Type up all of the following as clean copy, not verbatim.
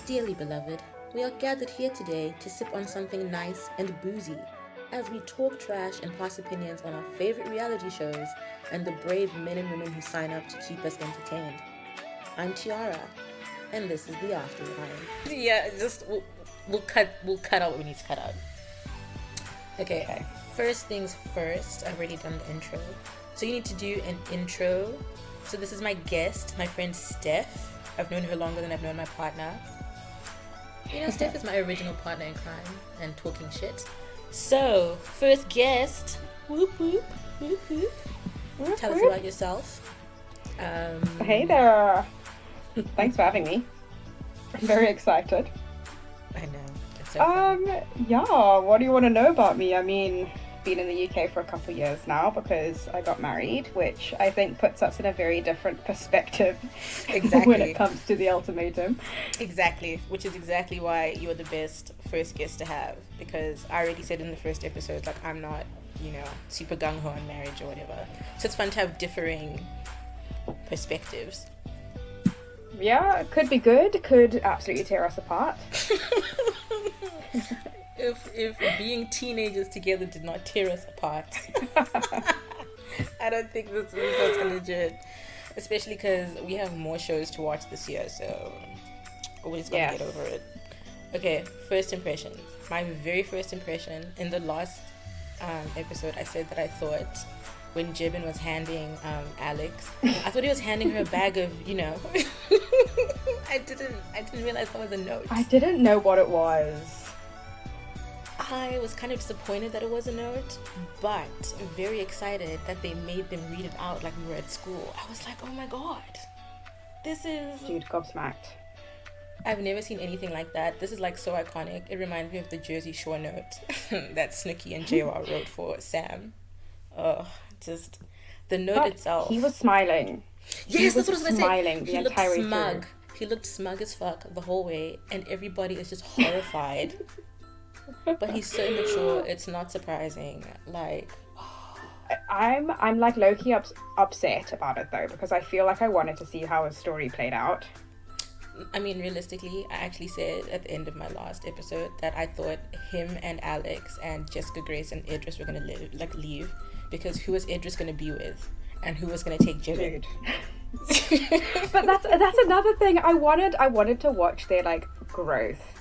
Dearly beloved, we are gathered here today to sip on something nice and boozy as we talk trash and pass opinions on our favorite reality shows and the brave men and women who sign up to keep us entertained. I'm Tiara, and this is the Afterline. Yeah, just we'll cut out what we need to cut out. Okay. First things first. I've already done the intro, so you need to do an intro. So this is my guest, my friend Steph. I've known her longer than I've known my partner. You know, Steph is my original partner in crime and talking shit. So, first guest. Whoop whoop whoop whoop. Tell us about yourself. Hey there. Thanks for having me. I'm very excited. I know. It's so fun. Yeah, what do you want to know about me? I mean, been in the UK for a couple of years now because I got married, which I think puts us in a very different perspective when it comes to the ultimatum. Exactly, which is exactly why you're the best first guest to have, because I already said in the first episode, like, I'm not, super gung-ho on marriage or whatever. So it's fun to have differing perspectives. Yeah, it could be good, could absolutely tear us apart. If being teenagers together did not tear us apart, I don't think this is legit. Especially because we have more shows to watch this year, so we're just gonna get over it. Okay, first impressions. My very first impression in the last episode, I said that I thought when Jibin was handing Alex, I thought he was handing her a bag of, I didn't realize that was a note. I didn't know what it was. I was kind of disappointed that it was a note, but very excited that they made them read it out like we were at school. I was like, oh my god, this is... Dude, gobsmacked. I've never seen anything like that. This is like so iconic. It reminds me of the Jersey Shore note that Snooki and JR wrote for Sam. Just the note itself. He was smiling. Yes, that's what I was going to say. Smiling the entire way through. He looked smug as fuck the whole way, and everybody is just horrified. But he's so mature, it's not surprising. Like, I'm like low-key upset about it though, because I feel like I wanted to see how his story played out. I mean, realistically, I actually said at the end of my last episode that I thought him and Alex and Jessica Grace and Idris were gonna leave, because who was Idris gonna be with, and who was gonna take Jibin? But that's another thing. I wanted to watch their like growth.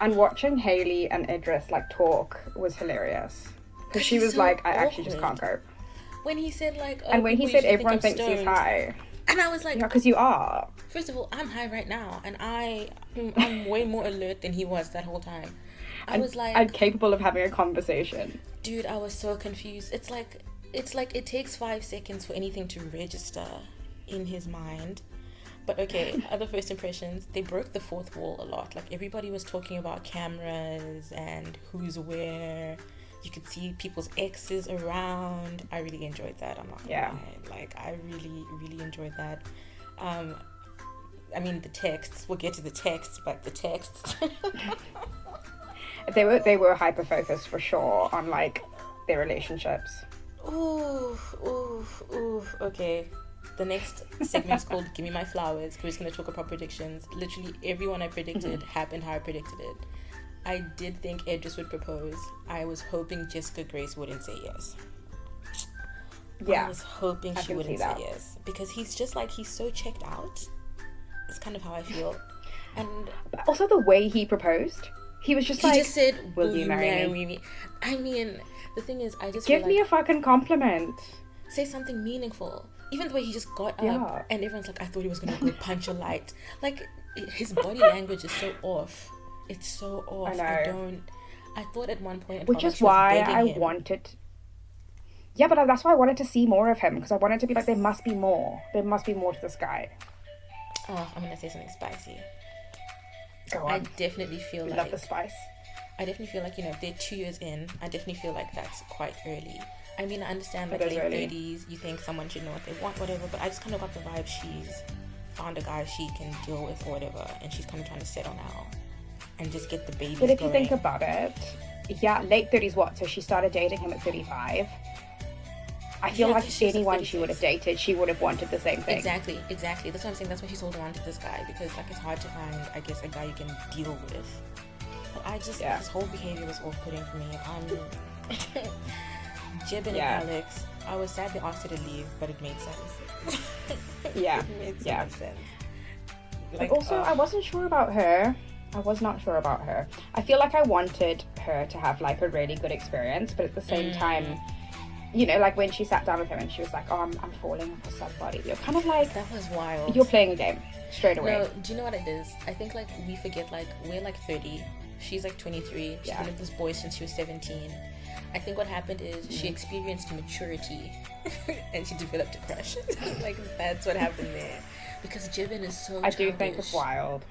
And watching Hailey and Idris like talk was hilarious, because she was so like, I actually just can't cope. When he said like, and when he said everyone thinks he's high, and I was like, yeah, because you are. First of all, I'm high right now, and I'm way more alert than he was that whole time. I'm capable of having a conversation. Dude, I was so confused. It's like it takes 5 seconds for anything to register in his mind. But okay, other first impressions, they broke the fourth wall a lot. Like, everybody was talking about cameras and who's where. You could see people's exes around. I really enjoyed that, I'm not gonna lie. Like, I really, really enjoyed that. I mean, the texts, we'll get to the texts, but the texts. They were hyper-focused for sure on, like, their relationships. Ooh, okay. The next segment is called Give Me My Flowers. We're just going to talk about predictions. Literally everyone I predicted happened how I predicted it. I did think Idris would propose. I was hoping Jessica Grace wouldn't say yes. Yeah. I was hoping she wouldn't say yes. Because he's just like, he's so checked out. It's kind of how I feel. And also the way he proposed. He was just he just said, will you marry me? I mean, the thing is, I just give me a fucking compliment. Say something meaningful. Even the way he just got up and everyone's like, I thought he was going to go punch a light. Like, his body language is so off. It's so off. I know. I thought at one point... Which is why I wanted... Yeah, but that's why I wanted to see more of him. Because I wanted to be like, there must be more. There must be more to this guy. Oh, I'm going to say something spicy. Go on. I definitely feel like... love the spice. I definitely feel like, they're 2 years in. I definitely feel like that's quite early. I mean, I understand, like, late 30s, you think someone should know what they want, whatever, but I just kind of got the vibe she's found a guy she can deal with or whatever, and she's kind of trying to settle now and just get the baby going. But if you think about it, late 30s what? So she started dating him at 35. I feel Yeah, like 'cause she's like anyone she would have 36. dated, she would have wanted the same thing. Exactly. That's what I'm saying. That's why she's holding on to this guy, because like it's hard to find, I guess, a guy you can deal with. But I just his whole behavior was off-putting for me. Jib and Alex, I was sad they asked her to leave, but it made sense. It made so much sense. Like, but also, I wasn't sure about her. I was not sure about her. I feel like I wanted her to have like a really good experience, but at the same time, you know, like when she sat down with him and she was like, "Oh, I'm falling for somebody." You're kind of like, that was wild. You're playing a game straight away. No, do you know what it is? I think like we forget, like we're like 30. She's like 23. She's been with this boy since she was 17. I think what happened is she experienced maturity and she developed a crush. Like that's what happened there. Because Jibin is so I do think it's wild.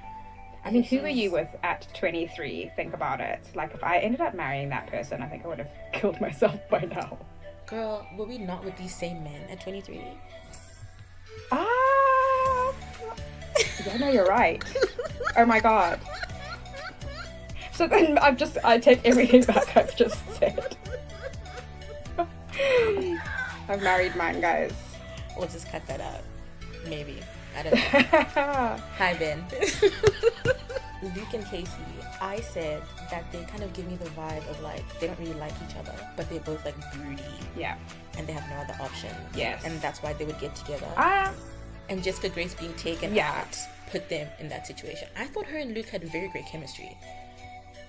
I mean, who were you with at 23? Think about it. Like, if I ended up marrying that person, I think I would have killed myself by now. Girl, were we not with these same men at 23? Yeah, no, you're right. Oh my god. So then I take everything back I've just said. I've married mine, guys. We'll just cut that out. Maybe. I don't know. Hi, Ben. Luke and Casey, I said that they kind of give me the vibe of like they don't really like each other, but they're both like broody. Yeah. And they have no other options. Yes. And that's why they would get together. And Jessica Grace being taken out put them in that situation. I thought her and Luke had very great chemistry.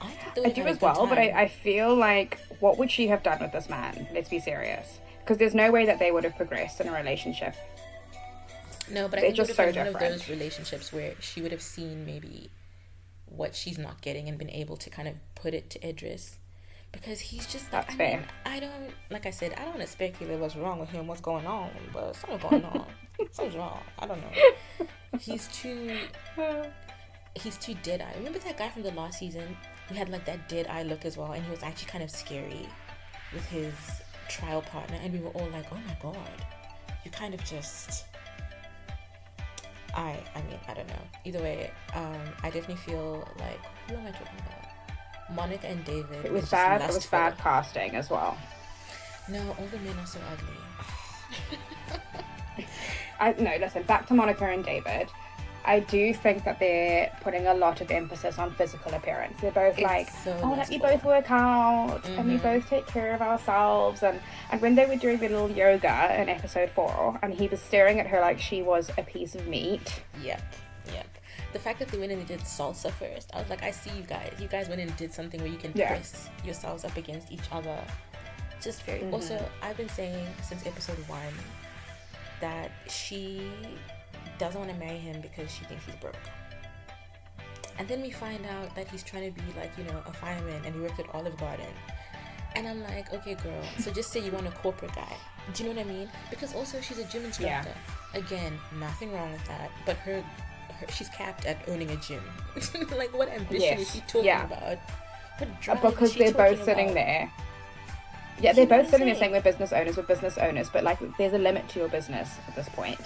I do as well, but I feel like, what would she have done with this man? Let's be serious. Because there's no way that they would have progressed in a relationship. No, but I think it would have been one of those relationships where she would have seen maybe what she's not getting and been able to kind of put it to Idris. Because he's just like, I mean, I don't, like I said, I don't want to speculate what's wrong with him, what's going on, but something's going on. Something's wrong. I don't know. He's too dead-eye. Remember that guy from the last season who had like that dead-eye look as well, and he was actually kind of scary with his trial partner, and we were all like, oh my god, you kind of just... I mean, I don't know. Either way, I definitely feel like, who am I talking about? Monica and David. It was bad. It was bad casting as well. No, all the men are so ugly. No, listen, back to Monica and David. I do think that they're putting a lot of emphasis on physical appearance. They're both let me both work out and we both take care of ourselves. And when they were doing the little yoga in episode 4 and he was staring at her like she was a piece of meat. Yep. The fact that they went and they did salsa first, I was like, I see you guys. You guys went and did something where you can press yourselves up against each other. Just very... Also, I've been saying since episode 1 that she doesn't want to marry him because she thinks he's broke. And then we find out that he's trying to be like, you know, a fireman and he worked at Olive Garden. And I'm like, okay girl, so just say you want a corporate guy. Do you know what I mean? Because also she's a gym instructor. Again, nothing wrong with that. But her she's capped at owning a gym. Like what ambition is she talking about? What drive because is she they're both talking sitting about? there. Yeah, they're both sitting there saying we're business owners, but like there's a limit to your business at this point.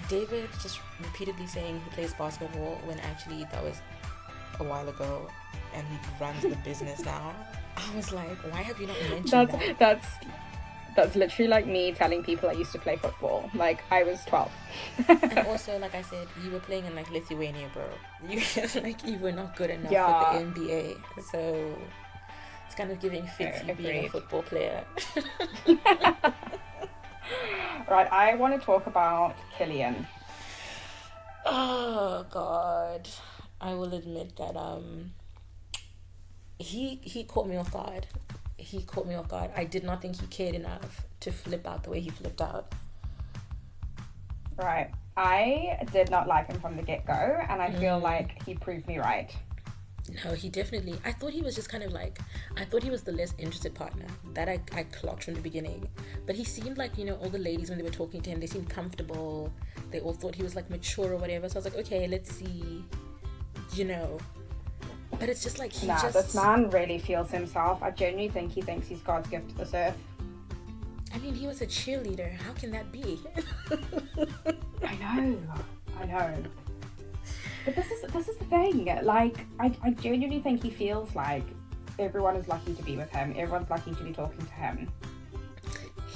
David just repeatedly saying he plays basketball when actually that was a while ago and he runs the business now. I was like, why have you not mentioned that? That's literally like me telling people I used to play football. Like, I was 12. And also, like I said, you were playing in like Lithuania, bro. You were not good enough for the NBA. So it's kind of giving Fitzy being a football player. Right, I want to talk about Killian. Oh God, I will admit that he caught me off guard. I did not think he cared enough to flip out the way he flipped out. Right, I did not like him from the get-go, and I feel like he proved me right. No, he definitely... I thought he was just kind of like... I thought he was the less interested partner. That I clocked from the beginning. But he seemed like, you know, all the ladies when they were talking to him, they seemed comfortable. They all thought he was like mature or whatever. So I was like, okay, let's see, you know. But it's just like this man really feels himself. I genuinely think he thinks he's God's gift to this earth. I mean, he was a cheerleader. How can that be? I know. But this is the thing. Like, I genuinely think he feels like everyone is lucky to be with him. Everyone's lucky to be talking to him.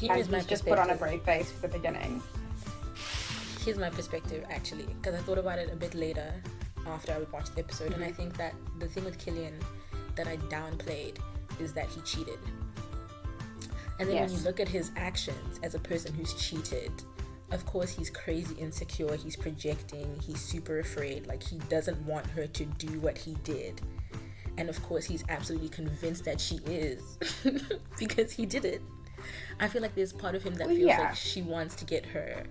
And he's just put on a brave face for the beginning. Here's my perspective, actually, because I thought about it a bit later after I watched the episode, and I think that the thing with Killian that I downplayed is that he cheated. And then when you look at his actions as a person who's cheated, of course he's crazy insecure, he's projecting, he's super afraid, like he doesn't want her to do what he did. And of course he's absolutely convinced that she is because he did it. I feel like there's part of him that feels like she wants to get her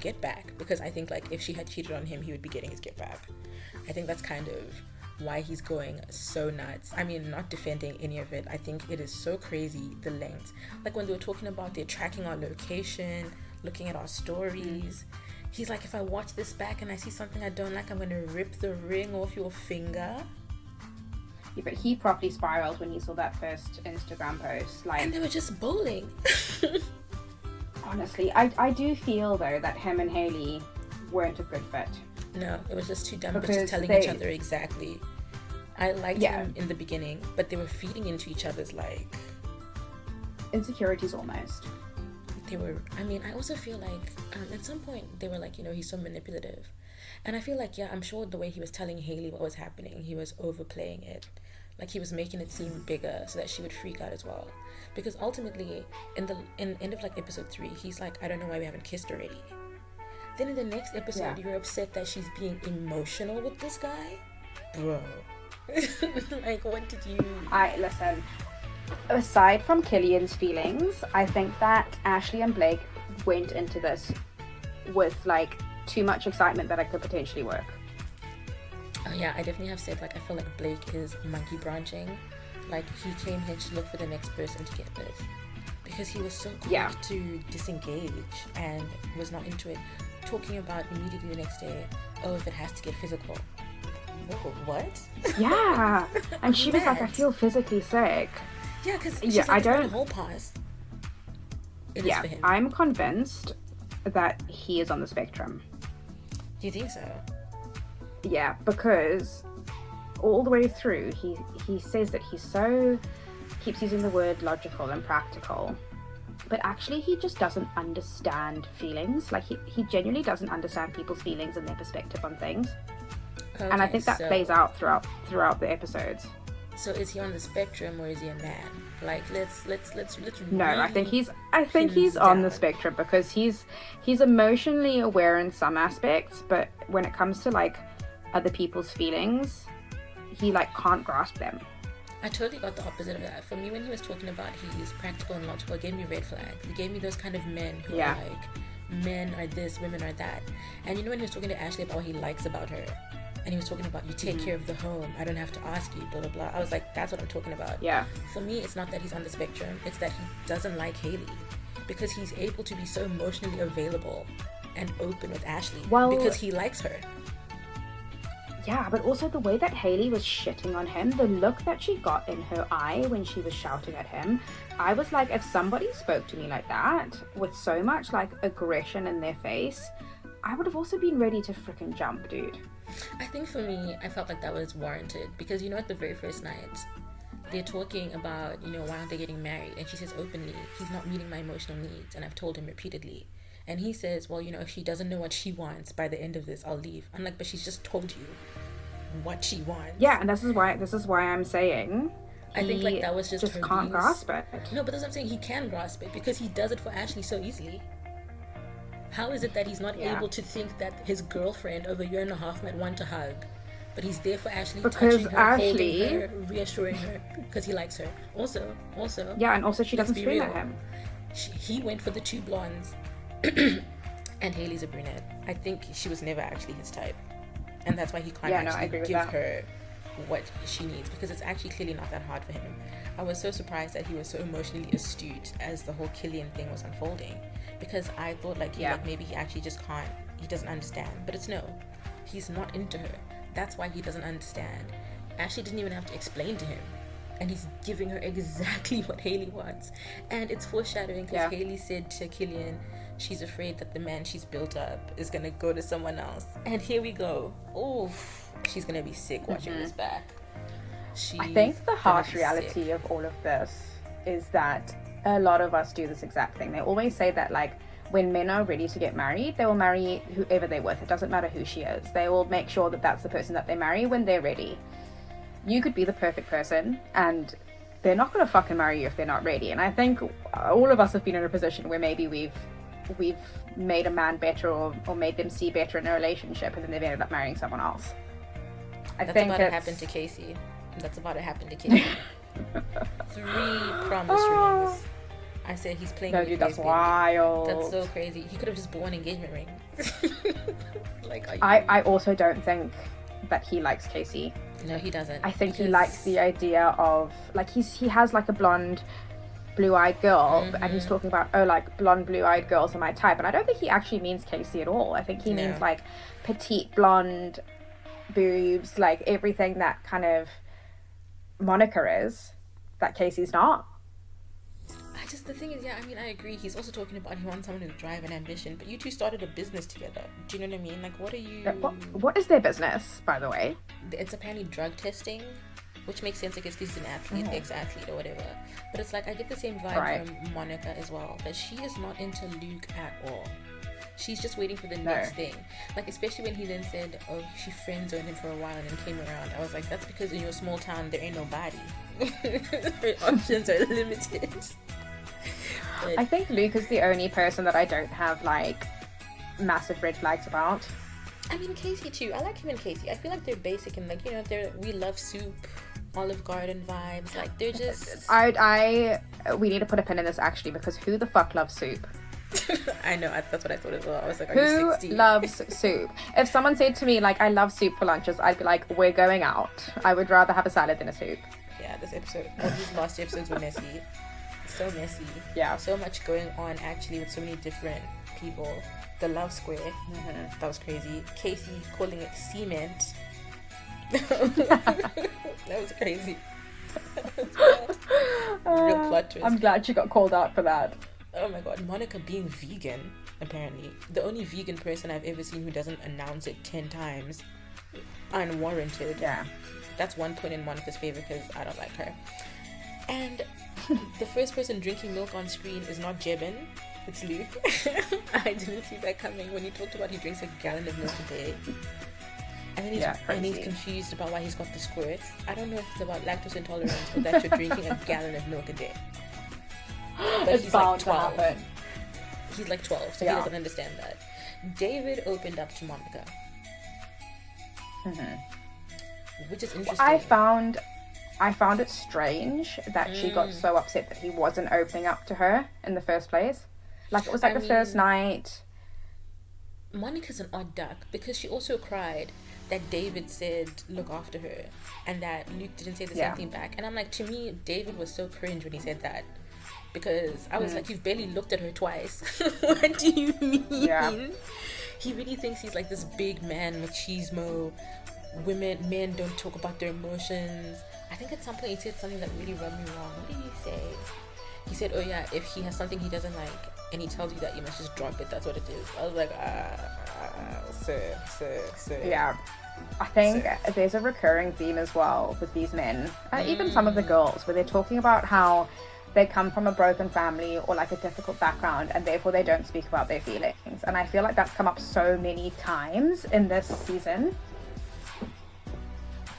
get back, because I think like if she had cheated on him, he would be getting his get back. I think that's kind of why he's going so nuts. I mean, not defending any of it. I think it is so crazy, the lengths. Like when they were talking about they're tracking our location, looking at our stories. He's like, if I watch this back and I see something I don't like, I'm going to rip the ring off your finger. Yeah, but he properly spiraled when he saw that first Instagram post. Like, and they were just bowling. Honestly, I do feel, though, that him and Hailey weren't a good fit. No, it was just two dumb bitches telling each other exactly. I liked them in the beginning, but they were feeding into each other's, like... insecurities, almost. They were... I mean, I also feel like, at some point, they were like, you know, he's so manipulative. And I feel like, I'm sure the way he was telling Hailey what was happening, he was overplaying it. Like, he was making it seem bigger so that she would freak out as well. Because ultimately, in end of like episode 3, he's like, I don't know why we haven't kissed already. Then in the next episode, you're upset that she's being emotional with this guy? Bro. Like, what did you... Listen, aside from Killian's feelings, I think that Ashley and Blake went into this with like too much excitement that it could potentially work. Oh yeah, I definitely have said, like, I feel like Blake is monkey branching. Like, he came here to look for the next person to get with. Because he was so quick to disengage and was not into it. Talking about immediately the next day, oh, if it has to get physical. Whoa, what? Yeah. And she was like, I feel physically sick. Yeah, because she's like, I don't... whole pass. It is for him. I'm convinced that he is on the spectrum. Do you think so? Yeah, because all the way through, he says that keeps using the word logical and practical, but actually he just doesn't understand feelings. Like he genuinely doesn't understand people's feelings and their perspective on things. Okay, and I think that plays out throughout the episodes. So is he on the spectrum or is he a man? Like let's No, I think he's on the spectrum, because he's emotionally aware in some aspects, but when it comes to like other people's feelings, he like can't grasp them. I totally got the opposite of that. For me, when he was talking about he's practical and logical, it gave me red flags. It gave me those kind of men who are like, men are this, women are that. And you know when he was talking to Ashley about what he likes about her, and he was talking about, you take care of the home, I don't have to ask you, blah blah blah. I was like, that's what I'm talking about. Yeah. For me, it's not that he's on the spectrum, it's that he doesn't like Hailey, because he's able to be so emotionally available and open with Ashley because he likes her. Yeah, but also the way that Hailey was shitting on him, the look that she got in her eye when she was shouting at him, I was like, if somebody spoke to me like that, with so much like aggression in their face, I would have also been ready to freaking jump, dude. I think for me, I felt like that was warranted, because you know at the very first night, they're talking about, you know, why aren't they getting married? And she says openly, he's not meeting my emotional needs, and I've told him repeatedly. And he says, well, you know, if she doesn't know what she wants by the end of this, I'll leave. I'm like, but she's just told you what she wants. Yeah, and this is why I'm saying I think like that was just her can't grasp it. No, but that's what I'm saying. He can grasp it because he does it for Ashley so easily. How is it that he's not able to think that his girlfriend of a year and a half might want to hug, but he's there for Ashley, touching her, holding her, reassuring her, because he likes her. Also. Yeah, and also she doesn't scream at him. He went for the two blondes, and Hailey's a brunette. I think she was never actually his type, and that's why he can't give her what she needs, because it's actually clearly not that hard for him. I was so surprised that he was so emotionally astute as the whole Killian thing was unfolding, because I thought like maybe he actually just can't, he doesn't understand, but it's no, he's not into her. That's why he doesn't understand. Ashley didn't even have to explain to him, and he's giving her exactly what Hailey wants. And it's foreshadowing, because Hailey said to Killian she's afraid that the man she's built up is gonna go to someone else, and here we go. Oof, she's gonna be sick watching this back. I think the harsh reality of all of this is that a lot of us do this exact thing. They always say that, like, when men are ready to get married, they will marry whoever they're with. It doesn't matter who she is. They will make sure that that's the person that they marry when they're ready. You could be the perfect person, and they're not going to fucking marry you if they're not ready. And I think all of us have been in a position where maybe we've made a man better or made them see better in a relationship, and then they've ended up marrying someone else. That's about to happen to Casey. 3 promise rings. I said he's playing with dude, face, that's wild. That's so crazy. He could have just bought an engagement ring. Like, I also don't think that he likes Casey. No, he doesn't. I think he likes the idea of, like, he has like a blonde, blue-eyed girl, and he's talking about, oh, like, blonde, blue-eyed girls are my type. And I don't think he actually means Casey at all. I think he means like petite blonde boobs, like everything that kind of Monica is, that Casey's not. The thing is, I mean, I agree. He's also talking about he wants someone with drive and ambition, but you two started a business together. Do you know what I mean? Like, what are you... What is their business, by the way? It's apparently drug testing, which makes sense, I guess, because he's an athlete, ex-athlete or whatever. But it's like, I get the same vibe from Monica as well, that she is not into Luke at all. She's just waiting for the next thing. Like, especially when he then said, oh, she friend-zoned him for a while and then came around. I was like, that's because in your small town, there ain't nobody. Her options are limited. But I think Luke is the only person that I don't have, like, massive red flags about. I mean, Casey too. I like him and Casey. I feel like they're basic and, like, you know, we love soup, Olive Garden vibes. Like, they're just... We need to put a pin in this, actually, because who the fuck loves soup? I know, that's what I thought as well. I was like, are you 60? Who loves soup? If someone said to me, like, I love soup for lunches, I'd be like, we're going out. I would rather have a salad than a soup. Yeah, these last episodes were messy. So messy. Yeah. So much going on, actually, with so many different people. The love square. That was crazy. Casey calling it cement. That was crazy. Real plot twist. I'm glad she got called out for that. Oh my god, Monica being vegan, apparently. The only vegan person I've ever seen who doesn't announce it 10 times. Unwarranted. Yeah. That's one point in Monica's favor because I don't like her. And the first person drinking milk on screen is not Jebin, it's Luke. I didn't see that coming when he talked about he drinks a gallon of milk a day. And then he's confused about why he's got the squirts. I don't know if it's about lactose intolerance or that you're drinking a gallon of milk a day. But it's he's bound like 12. to happen. He's like 12, so he doesn't understand that. David opened up to Monica. Which is interesting. I found it strange that she got so upset that he wasn't opening up to her in the first place. Like, it was like first night. Monica's an odd duck because she also cried that David said look after her and that Luke didn't say the same thing back. And I'm like, to me, David was so cringe when he said that. Because I was like, you've barely looked at her twice. What do you mean? Yeah. He really thinks he's like this big man machismo. Men don't talk about their emotions. I think at some point he said something that really rubbed me wrong. What did he say? He said, oh yeah, if he has something he doesn't like and he tells you that, you must just drop it. That's what it is. I was like, sir. Yeah. I think there's a recurring theme as well with these men, even some of the girls, where they're talking about how they come from a broken family or like a difficult background and therefore they don't speak about their feelings. And I feel like that's come up so many times in this season.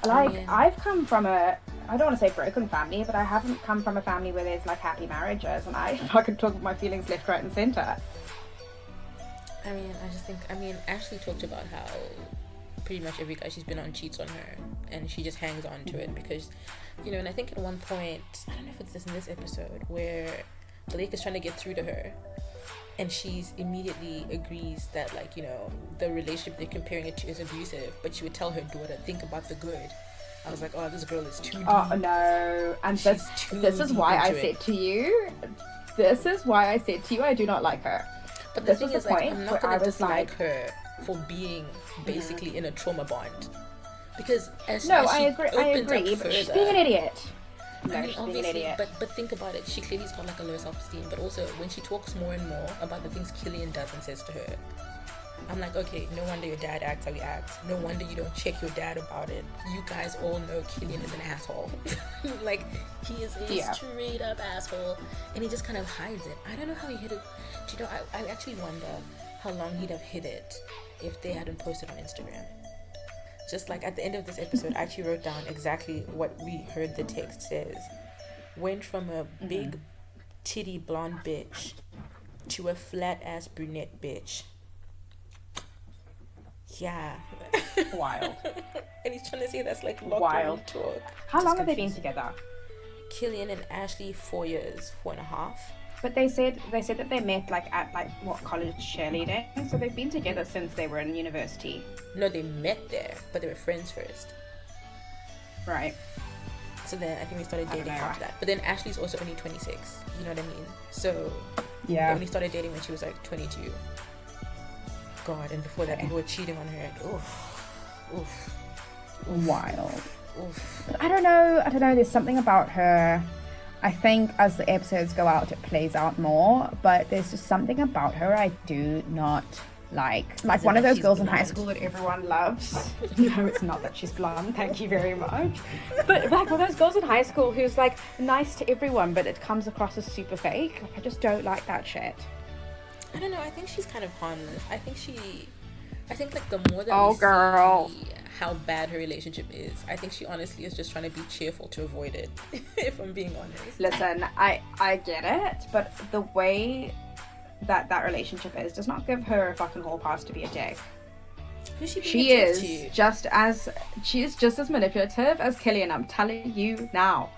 Like, I've come from I don't want to say broken family, but I haven't come from a family where there's like happy marriages and I fucking talk about my feelings left, right and centre. Ashley talked about how pretty much every guy she's been on cheats on her and she just hangs on to it because, you know, and I think at one point, I don't know if it's in this episode, where Blake is trying to get through to her and she's immediately agrees that, like, you know, the relationship they're comparing it to is abusive, but she would tell her daughter, think about the good. I was like, oh, this girl is too deep. Oh no. And this is why I said to you I do not like her. But the thing is, like, I'm not gonna dislike her for being basically in a trauma bond, because I agree, but she's being an idiot. She's being an idiot. But think about it. She clearly's got like a low self-esteem. But also, when she talks more and more about the things Killian does and says to her, I'm like, okay, no wonder your dad acts how he acts. No wonder you don't check your dad about it. You guys all know Killian is an asshole. Like, he is a straight up asshole, and he just kind of hides it. I don't know how he hid it. Do you know, I actually wonder how long he'd have hid it if they hadn't posted on Instagram. Just like at the end of this episode, I actually wrote down exactly what we heard the text says. Went from a big titty blonde bitch to a flat ass brunette bitch. Yeah. Wild. And he's trying to say that's like locker room talk. How long have they been together? Killian and Ashley, 4 years, 4.5. But they said that they met like at like what, college cheerleading, so they've been together since they were in university. No, they met there, but they were friends first. Right. So then I think we started dating after that. But then Ashley's also only 26. You know what I mean? So they only started dating when she was like 22. God, and before that people were cheating on her. And oof. Wild. Oof. But I don't know. There's something about her. I think as the episodes go out, it plays out more. But there's just something about her I do not like. Like one of those girls in high school that everyone loves. No, it's not that she's blonde. Thank you very much. But like one of those girls in high school who's like nice to everyone, but it comes across as super fake. Like I just don't like that shit. I don't know. I think she's kind of harmless. I think like the more that we see how bad her relationship is, I think she honestly is just trying to be cheerful to avoid it. If I'm being honest. Listen, I get it, but the way that relationship is does not give her a fucking hall pass to be a dick. She is just as manipulative as Killian. I'm telling you now.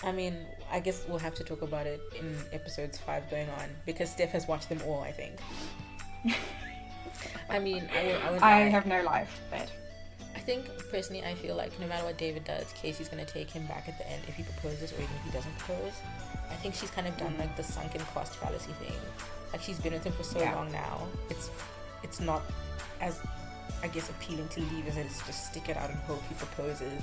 I mean, I guess we'll have to talk about it in episodes 5 going on, because Steph has watched them all, I think. I mean, I have no life, but I think, personally, I feel like no matter what David does, Casey's going to take him back at the end if he proposes or even if he doesn't propose. I think she's kind of done, like, the sunken cost fallacy thing. Like, she's been with him for so long now. It's not as, I guess, appealing to leave as it is to just stick it out and hope he proposes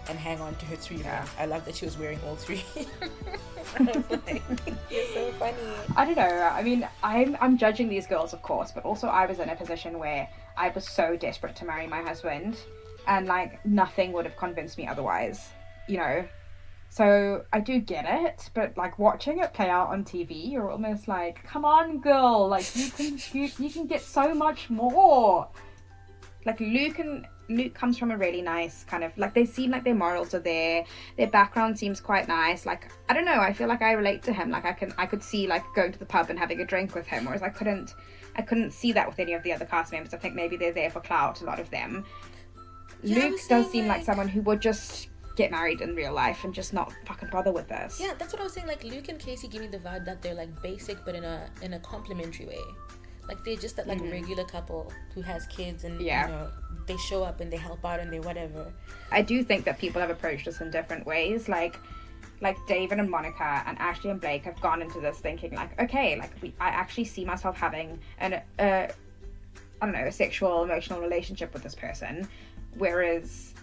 and hang on to her 3 rings. I love that she was wearing all 3. I was like, you're so funny. I don't know. I mean, I'm judging these girls, of course, but also I was in a position where I was so desperate to marry my husband, and like nothing would have convinced me otherwise, you know. So I do get it, but like watching it play out on TV, you're almost like, come on, girl, like you can get so much more. Like Luke comes from a really nice kind of, like, they seem like their morals are there, their background seems quite nice. Like, I don't know, I feel like I relate to him. Like I could see like going to the pub and having a drink with him, whereas I couldn't see that with any of the other cast members. I think maybe they're there for clout, a lot of them. Luke does seem like someone who would just get married in real life and just not fucking bother with this. Yeah, that's what I was saying. Like, Luke and Casey give me the vibe that they're like basic but in a complimentary way. Like, they're just that like regular couple who has kids, and you know, they show up and they help out and they whatever. I do think that people have approached us in different ways. Like David and Monica and Ashley and Blake have gone into this thinking like, okay, like I actually see myself having a sexual, emotional relationship with this person, whereas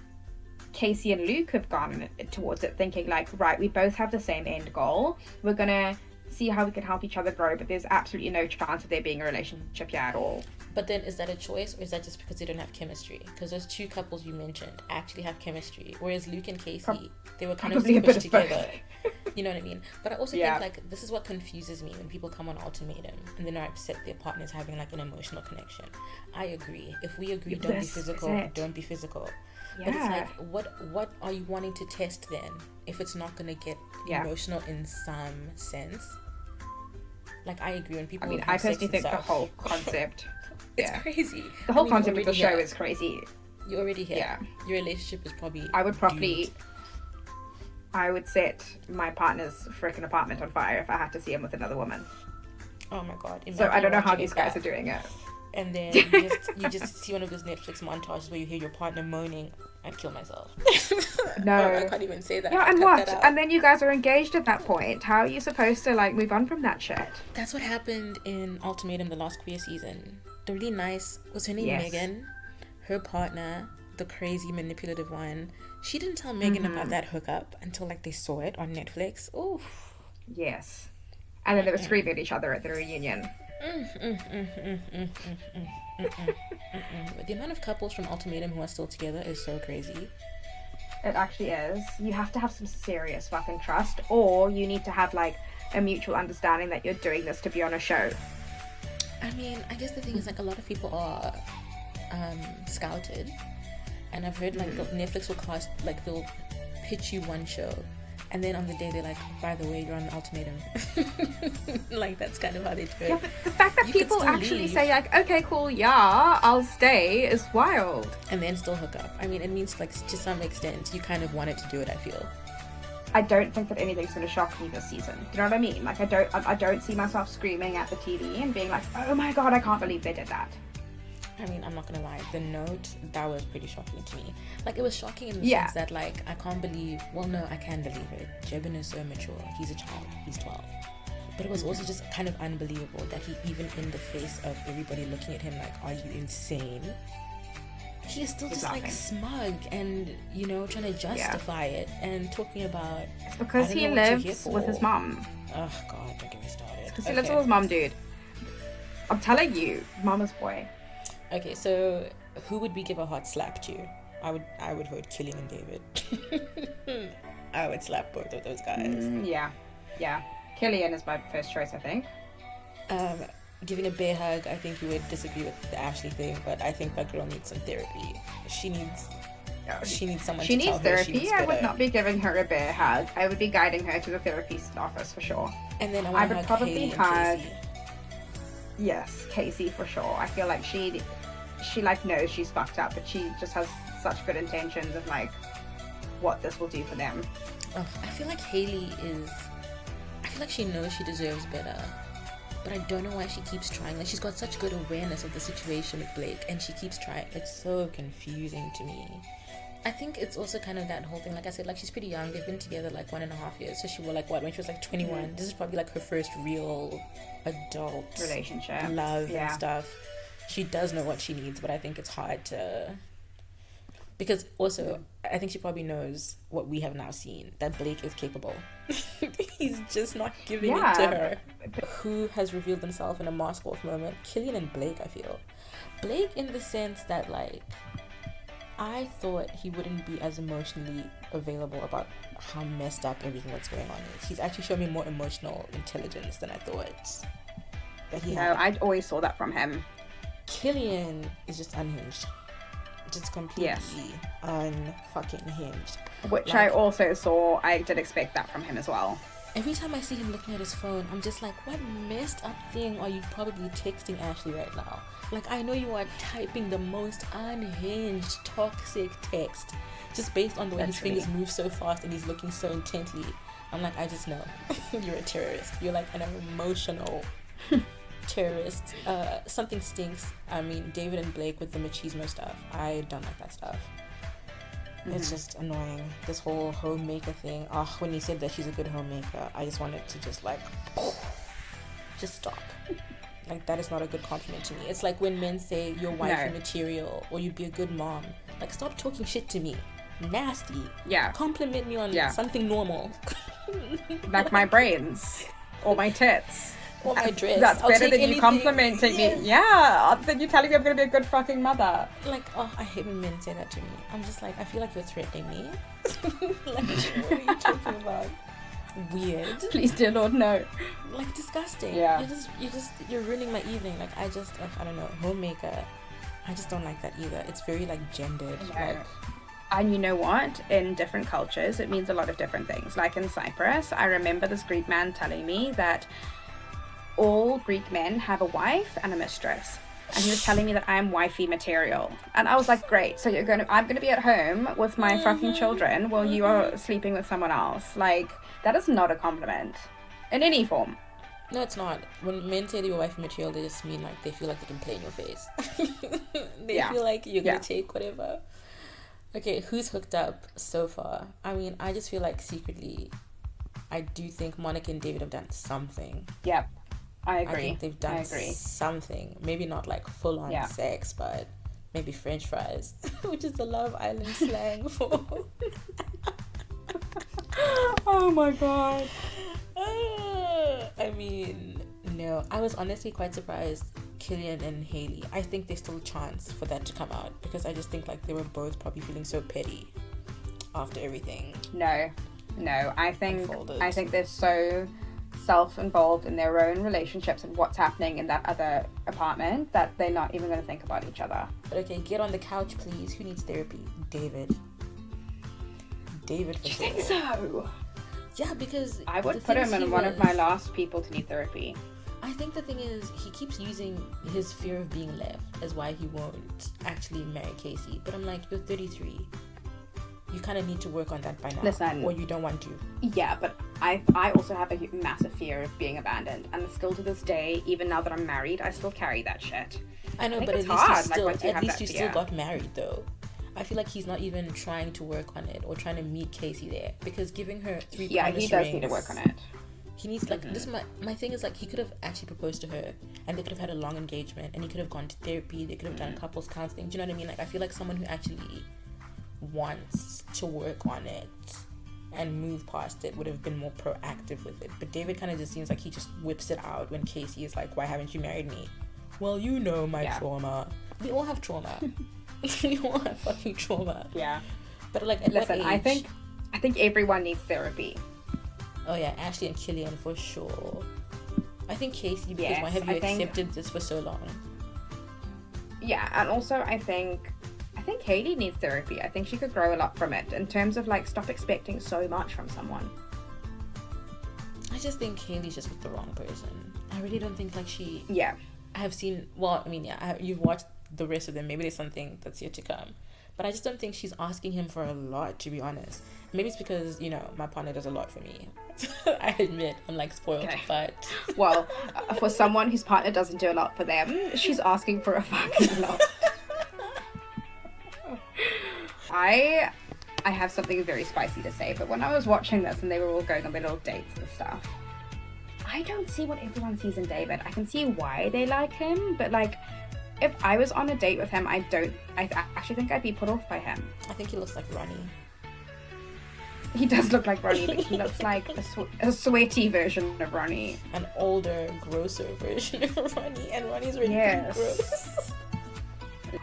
Casey and Luke have gone towards it thinking like, right, we both have the same end goal. We're gonna see how we can help each other grow, but there's absolutely no chance of there being a relationship here at all. But then, is that a choice, or is that just because they don't have chemistry? Because those 2 couples you mentioned actually have chemistry, whereas Luke and Casey, they were kind of just pushed together. You know what I mean? But I also think like this is what confuses me when people come on Ultimatum and then are upset their partner's having like an emotional connection. I agree. If we agree, don't be physical, don't be physical. Yeah. But it's like, what are you wanting to test then if it's not going to get emotional in some sense? Like, I agree when people I personally think the whole concept it's crazy. The whole concept of the show is crazy. You're already here. Yeah. Your relationship is probably I would set my partner's freaking apartment on fire if I had to see him with another woman. Oh my god. So I don't know how these guys are doing it. And then you just see one of those Netflix montages where you hear your partner moaning, I'd kill myself. No. I can't even say that. Yeah, and what? And then you guys are engaged at that point. How are you supposed to like move on from that shit? That's what happened in Ultimatum, the last queer season. The really nice, was her name Megan? Her partner, the crazy manipulative one, she didn't tell Megan about that hookup until like they saw it on Netflix. Oof. Yes. And then they were screaming at each other at the reunion. But the amount of couples from Ultimatum who are still together is so crazy. It actually is. You have to have some serious fucking trust, or you need to have like a mutual understanding that you're doing this to be on a show. I mean, I guess the thing is, like, a lot of people are scouted, and I've heard like Netflix will cast, like, they'll pitch you one show, and then on the day they're like, by the way, you're on an ultimatum. Like, that's kind of how they do it. Yeah, but the fact that You could people still actually leave. say like, okay, cool, yeah, I'll stay is wild. And then still hook up. I mean, it means, like, to some extent, you kind of wanted to do it, I feel. I don't think that anything's going to shock me this season. Do you know what I mean? Like, I don't see myself screaming at the TV and being like, oh my god, I can't believe they did that. I mean, I'm not gonna lie, the note, that was pretty shocking to me. Like, it was shocking in the Yeah. sense that, like, I can't believe, well, no, I can believe it. Jebin is so mature. He's a child. He's 12. But it was also just kind of unbelievable that he, even in the face of everybody looking at him like, are you insane? He is still just, like, smug and, you know, trying to justify it and talking about... Because I don't he know what you're here lives with for. his mum. Oh, God, don't get me started. Because he lives with his mum, dude. I'm telling you, mama's boy. Okay, so who would we give a hot slap to? I would vote Killian and David. I would slap both of those guys. Yeah. Killian is my first choice, I think. Giving a bear hug, I think you would disagree with the Ashley thing, but I think that girl needs some therapy. She needs someone She to tell needs her therapy. she's I would better. not be giving her a bear hug. I would be guiding her to the therapist's office for sure. And then I I want to would hug probably Hailey and hug- Casey. Yes, Casey for sure. I feel like she like knows she's fucked up, but she just has such good intentions of like what this will do for them. Oh, I feel like Hailey she knows she deserves better, but I don't know why she keeps trying. Like, she's got such good awareness of the situation with Blake, and she keeps trying. It's so confusing to me. I think it's also kind of that whole thing, like I said, like, she's pretty young. They've been together like 1.5 years, so she was like, what, when she was like 21? This is probably like her first real adult Relationship. love Yeah. and stuff. She does know what she needs, but I think it's hard to, because also I think she probably knows what we have now seen, that Blake is capable. He's just not giving it to her. Who has revealed himself in a mask off moment? Killian and Blake, I feel. Blake in the sense that, like, I thought he wouldn't be as emotionally available about how messed up everything that's going on is. He's actually shown me more emotional intelligence than I thought that he had. I always saw that from him. Killian is just unhinged. Just completely unfucking hinged. Which Like, I also saw. I did expect that from him as well. every time I see him looking at his phone, I'm just like, what messed up thing are you probably texting Ashley right now? Like, I know you are typing the most unhinged, toxic text just based on the way his fingers move so fast and he's looking so intently. I'm like, I just know. You're a terrorist. You're like an emotional terrorist. Something stinks. I mean, David and Blake with the machismo stuff. I don't like that stuff. It's just annoying. This whole homemaker thing. Oh, when he said that she's a good homemaker, I just wanted to just like, just stop. Like, that is not a good compliment to me. It's like when men say you're wifey material or you'd be a good mom. Like, stop talking shit to me. Nasty. Yeah. Compliment me on something normal. Like my brains or my tits. Or my dress. That's I'll better take than anything. you complimenting me. Yeah, than you telling me I'm going to be a good fucking mother. Like, oh, I hate when men say that to me. I'm just like, I feel like you're threatening me. Like, what are you talking about? Weird. Please, dear Lord, no. Like, disgusting. Yeah. You're ruining my evening. Like, I don't know, homemaker. I just don't like that either. It's very, like, gendered. No. Like, And you know what? In different cultures, it means a lot of different things. Like in Cyprus, I remember this Greek man telling me that all Greek men have a wife and a mistress. And he was telling me that I'm wifey material. And I was like, great. So I'm going to be at home with my fucking children while you are sleeping with someone else. Like, that is not a compliment in any form. no, it's not. When men say they're wifey material, they just mean, like, they feel like they can play in your face. They feel like you're going to take whatever. Okay, who's hooked up so far? I mean, I just feel like secretly, I do think Monica and David have done something. Yep, I agree. I think they've done something. Maybe not like full on sex, but maybe French fries, which is the Love Island slang for. Oh my god. I mean, know. I was honestly quite surprised, Killian and Haley. I think there's still a chance for that to come out because I just think like they were both probably feeling so petty after everything. No, I think unfolded. I think they're so self-involved in their own relationships and what's happening in that other apartment that they're not even going to think about each other. But okay, get on the couch, please. Who needs therapy? David for sure. Do you think so? Yeah, because I would put him in one of my last people to need therapy. I think the thing is, he keeps using his fear of being left as why he won't actually marry Casey. But I'm like, you're 33. You kind of need to work on that by now. Listen, or you don't want to. Yeah, but I also have a massive fear of being abandoned. And still to this day, even now that I'm married, I still carry that shit. I know, but at least you still got married, though. I feel like he's not even trying to work on it or trying to meet Casey there. Because giving her 3 he does rings, need to work on it. He needs, like, this. My thing is, like, he could have actually proposed to her and they could have had a long engagement and he could have gone to therapy. They could have done couples counseling. Do you know what I mean? Like, I feel like someone who actually wants to work on it and move past it would have been more proactive with it. But David kind of just seems like he just whips it out when Casey is like, why haven't you married me? Well, you know my trauma. We all have trauma. We all have fucking trauma. Yeah. But like, at listen, what age? I think everyone needs therapy. Oh yeah, Ashley and Killian for sure. I think Casey, because why have you accepted this for so long? Yeah, and also I think Haley needs therapy. I think she could grow a lot from it in terms of like stop expecting so much from someone. I just think Haley's just with the wrong person. I really don't think like she. Yeah. I have seen. Well, I mean, yeah. You've watched the rest of them. Maybe there's something that's yet to come. But I just don't think she's asking him for a lot, to be honest. Maybe it's because, you know, my partner does a lot for me. I admit, I'm like spoiled, but... Well, for someone whose partner doesn't do a lot for them, she's asking for a fucking lot. I have something very spicy to say, but when I was watching this and they were all going on their little dates and stuff, I don't see what everyone sees in David. I can see why they like him, but like, if I was on a date with him, I actually think I'd be put off by him. I think he looks like Ronnie. He does look like Ronnie, but he looks like a sweaty version of Ronnie. An older, grosser version of Ronnie, and Ronnie's really gross.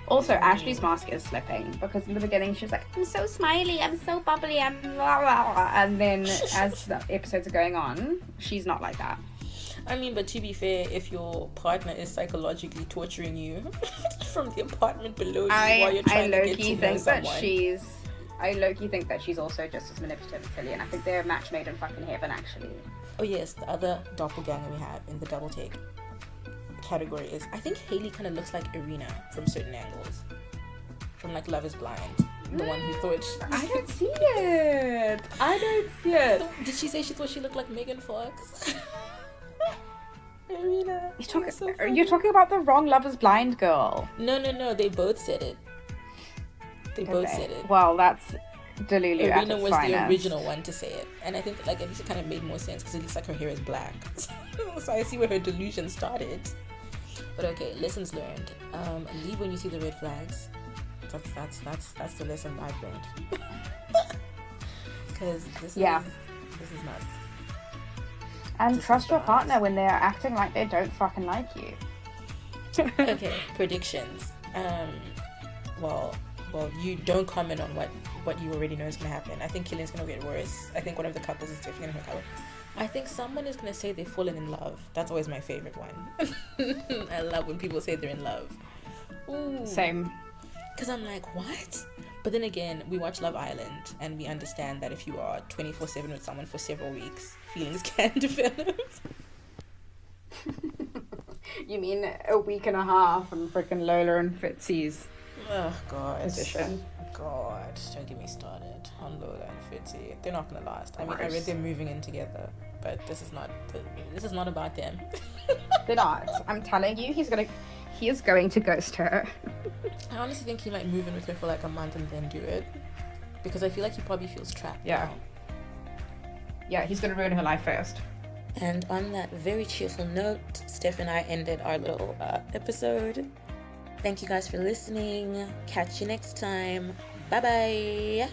Also, Ashley's mask is slipping because in the beginning she was like, I'm so smiley, I'm so bubbly, I'm blah, blah, blah. And then as the episodes are going on, she's not like that. I mean, but to be fair, if your partner is psychologically torturing you from the apartment below you while you're trying to get to know someone... I low-key think that she's also just as manipulative as Killian. I think they're a match made in fucking heaven, actually. Oh yes, the other doppelganger we have in the double take category is, I think Haley kind of looks like Irina from certain angles. From like Love is Blind. The one who thought... I don't see it. Did she say she thought she looked like Megan Fox? Irina. You're talking about the wrong Love is Blind girl. No, they both said it. Both said it. Well, that's Delulu. Irina was the original one to say it, and I think like at least it kind of made more sense because it looks like her hair is black. So I see where her delusion started. But okay, lessons learned. Leave when you see the red flags. That's the lesson I've learned. Because this is nuts. And trust your partner when they're acting like they don't fucking like you. Okay, predictions. Well, you don't comment on what you already know is going to happen. I think Killian's going to get worse. I think one of the couples is definitely going to hook up. I think someone is going to say they've fallen in love. That's always my favorite one. I love when people say they're in love. Ooh. Same. Because I'm like, what? But then again, we watch Love Island and we understand that if you are 24/7 with someone for several weeks, feelings can develop. You mean a week and a half and freaking Lola and Fitzy's position? God, don't get me started on Lola and Fitzy. They're not gonna last. I mean, I read they're moving in together, but this is not about them. They're not. I'm telling you, he is going to ghost her. I honestly think he might move in with her for like a month and then do it, because I feel like he probably feels trapped. Yeah. Yeah, he's gonna ruin her life first. And on that very cheerful note, Steph and I ended our little episode. Thank you guys for listening. Catch you next time. Bye bye.